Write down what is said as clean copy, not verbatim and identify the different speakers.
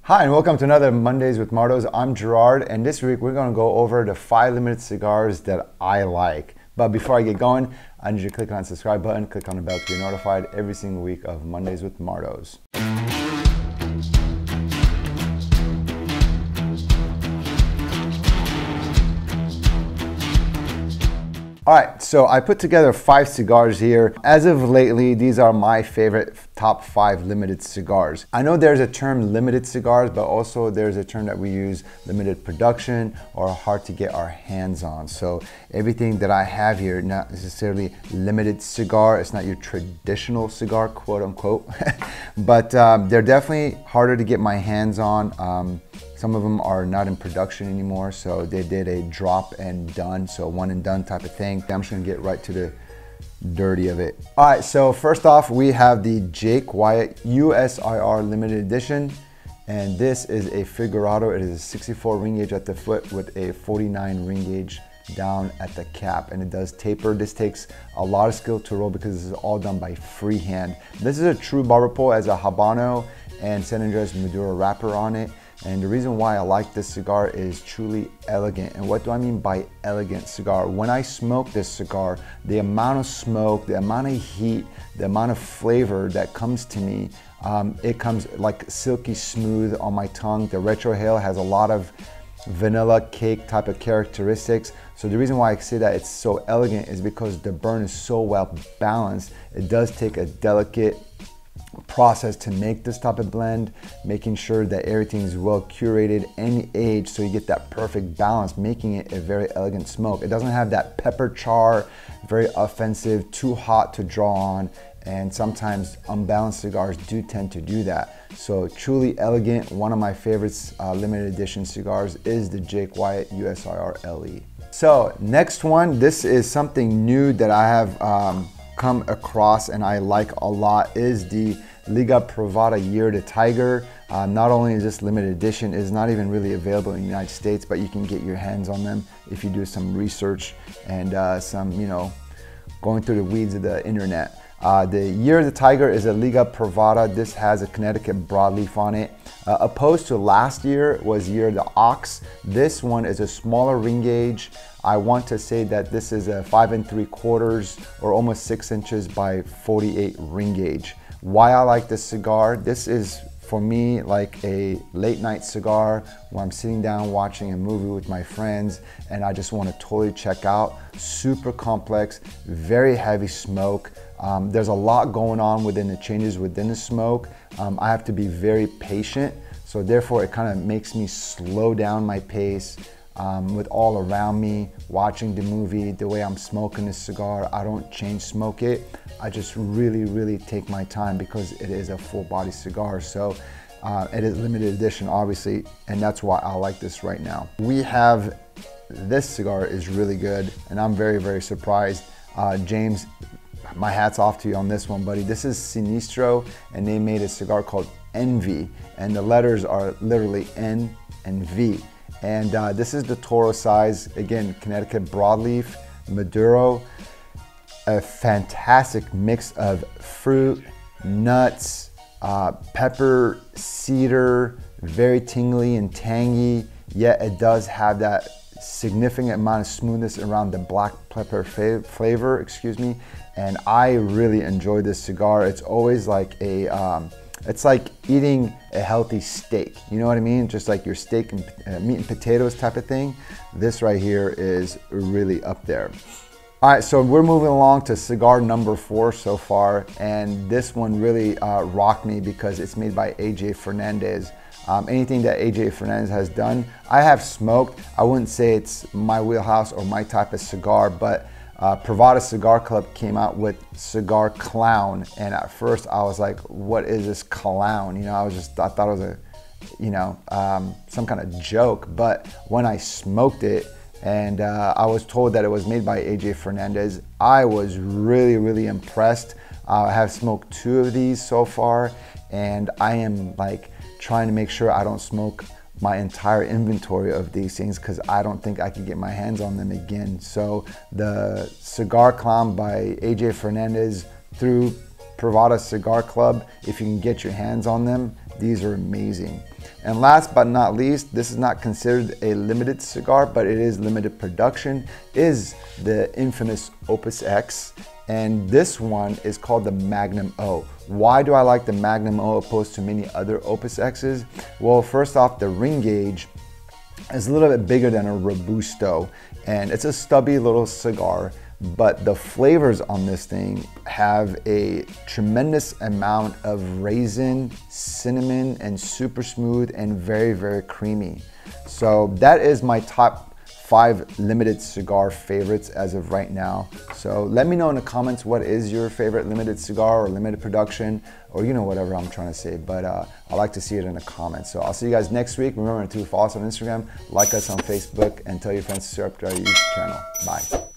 Speaker 1: Hi, and welcome to another Mondays with Mardos. I'm Gerard, and this week we're going to go over the 5 limited cigars that I like. But before I get going, I need you to click on the subscribe button, click on the bell to get notified every single week of Mondays with Mardos. All right, so I put together 5 cigars here. As of lately, these are my favorite top 5 limited cigars. I know there's a term limited cigars, but also there's a term that we use, limited production or hard to get our hands on. So everything that I have here, not necessarily limited cigar. It's not your traditional cigar, quote unquote, but they're definitely harder to get my hands on. Some of them are not in production anymore, so they did a drop and done, so one and done type of thing. I'm just gonna get right to the dirty of it. All right, so first off, we have the Jake Wyatt U.S.R.I limited edition, and this is a figurado. It is a 64 ring gauge at the foot with a 49 ring gauge down at the cap, and it does taper. This takes a lot of skill to roll because this is all done by freehand. This is a true barber pole, as a Habano and San Andres Maduro wrapper on it. And the reason why I like this cigar is truly elegant. And what do I mean by elegant cigar? When I smoke this cigar, the amount of smoke, the amount of heat, the amount of flavor that comes to me, it comes like silky smooth on my tongue. The retrohale has a lot of vanilla cake type of characteristics. So the reason why I say that it's so elegant is because the burn is so well balanced. It does take a delicate process to make this type of blend, making sure that everything is well curated and aged so you get that perfect balance, making it a very elegant smoke. It doesn't have that pepper char, very offensive, too hot to draw on, and sometimes unbalanced cigars do tend to do that. So truly elegant. One of my favorites limited edition cigars is the Jake Wyatt U.S.R.I LE. So next one, this is something new that I have come across and I like a lot, is the Liga Privada Year, the Tiger. Not only is this limited edition, it's not even really available in the United States, but you can get your hands on them if you do some research and some, going through the weeds of the internet. The Year of the Tiger is a Liga Privada. This has a Connecticut broadleaf on it. Opposed to last year was Year of the Ox. This one is a smaller ring gauge. I want to say that this is a 5 3/4 or almost 6 inches by 48 ring gauge. Why I like this cigar? This is for me like a late night cigar where I'm sitting down watching a movie with my friends and I just want to totally check out. Super complex, very heavy smoke. There's a lot going on within the changes within the smoke. I have to be very patient, so therefore it kind of makes me slow down my pace with all around me, watching the movie, the way I'm smoking this cigar. I don't chain smoke it. I just really take my time because it is a full body cigar. So it is limited edition, obviously, and that's why I like this right now. We have, this cigar is really good, and I'm very surprised. James, my hat's off to you on this one, buddy. This is Sinistro, and they made a cigar called NV, and the letters are literally N and V. And this is the Toro size, again, Connecticut broadleaf, Maduro. A fantastic mix of fruit, nuts, pepper, cedar, very tingly and tangy, yet it does have that significant amount of smoothness around the black pepper flavor, excuse me. And I really enjoy this cigar. It's always like a, it's like eating a healthy steak. You know what I mean? Just like your steak and meat and potatoes type of thing. This right here is really up there. All right, so we're moving along to cigar number 4 so far, and this one really rocked me because it's made by A.J. Fernandez. Anything that A.J. Fernandez has done, I have smoked. I wouldn't say it's my wheelhouse or my type of cigar, but Privada Cigar Club came out with Cigar Clown, and at first I was like, what is this clown? I thought it was a, some kind of joke, but when I smoked it, and I was told that it was made by A.J. Fernandez, I was really impressed. I have smoked 2 of these so far, and I am like trying to make sure I don't smoke my entire inventory of these things because I don't think I could get my hands on them again. So the Cigar Clown by A.J. Fernandez through Privada Cigar Club, if you can get your hands on them, These are amazing. And last but not least, this is not considered a limited cigar, but it is limited production, is the infamous Opus X. And this one is called the Magnum O. Why do I like the Magnum O opposed to many other Opus X's? Well, first off, the ring gauge is a little bit bigger than a Robusto, and it's a stubby little cigar, but the flavors on this thing have a tremendous amount of raisin, cinnamon, and super smooth and very, very creamy. So that is my top 5 limited cigar favorites as of right now. So let me know in the comments what is your favorite limited cigar or limited production, or you know, whatever I'm trying to say, but I like to see it in the comments. So I'll see you guys next week. Remember to follow us on Instagram, like us on Facebook, and tell your friends to subscribe to our YouTube channel. Bye.